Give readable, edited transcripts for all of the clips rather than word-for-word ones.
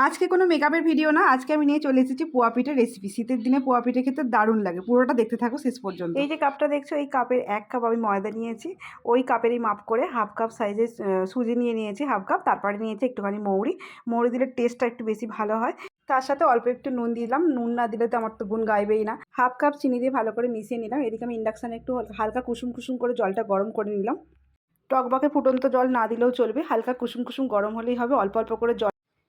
আজকে কোনো মেকআপের ভিডিও না, আজকে আমি নিয়ে চলে এসেছি পোয়া পিঠের রেসিপি। শীতের দিনে পোয়া পিঠে খেতে দারুণ লাগে, পুরোটা দেখতে থাকো শেষ পর্যন্ত। এই যে কাপটা দেখছো, এই কাপের 1 কাপ আমি ময়দা নিয়েছি, ওই কাপেরই মাপ করে হাফ কাপ সাইজের সুজি নিয়ে নিয়েছি হাফ কাপ, তারপরে নিয়েছি একটুখানি মৌরি দিলে টেস্টটা একটু বেশি ভালো হয়। তার সাথে অল্প একটু নুন দিলাম, নুন না দিলে তো আমার তো গুণ গাইবেই না। হাফ কাপ চিনি দিয়ে ভালো করে মিশিয়ে নিলাম। এদিকে আমি ইন্ডাকশানে একটু হালকা কুসুম কুসুম করে জলটা গরম করে নিলাম। টকবকে ফুটন্ত জল না দিলেও চলবে, হালকা কুসুম কুসুম গরম হলেই হবে। অল্প অল্প করে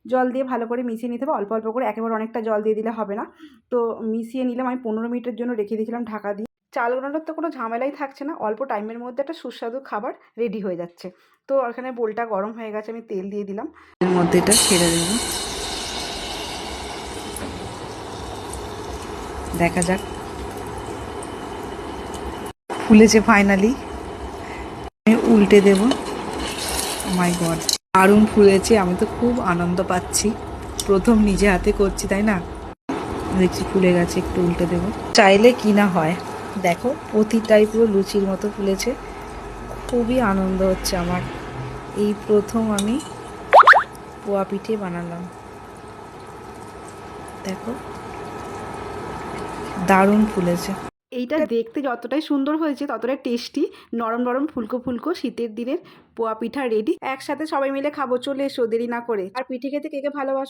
জল দিয়ে ভালো করে মিশিয়ে নিতে হবে, অল্প অল্প করে, একেবারে অনেকটা জল দিয়ে দিলে হবে না। তো মিশিয়ে নিলাম। আমি 15 মিনিটের জন্য রেখে দিয়েছিলাম ঢাকা দিয়ে। চাল গোনানোর তো কোনো ঝামেলাই থাকছে না, অল্প টাইমের মধ্যে একটা সুস্বাদু খাবার রেডি হয়ে যাচ্ছে। তো এখানে বোলটা গরম হয়ে গেছে, আমি তেল দিয়ে দিলাম, এর মধ্যে এটা ছেড়ে দেবো। দেখা যাক, ফুলেছে ফাইনালি। আমি উল্টে দেবো। মাই গড, দারুণ ফুলেছে, আমি তো খুব আনন্দ পাচ্ছি। প্রথম নিজে হাতে করছি, তাই না? দেখছি ফুলে গেছে, একটু উল্টে দেবো। চাইলে কি না হয়, দেখো প্রতিটাই পুরো লুচির মতো ফুলেছে। খুবই আনন্দ হচ্ছে আমার, এই প্রথম আমি পোয়া পিঠে বানালাম। দেখো দারুণ ফুলেছে। এইটা দেখতে যতটাই সুন্দর হয়েছে ততটাই টেস্টি, নরম নরম ফুলকো ফুলকো শীতের দিনের পোয়া পিঠা রেডি। একসাথে সবাই মিলে খাবো, চলে এসো দেরি না করে। আর পিঠে খেতে কে কে ভালোবাসো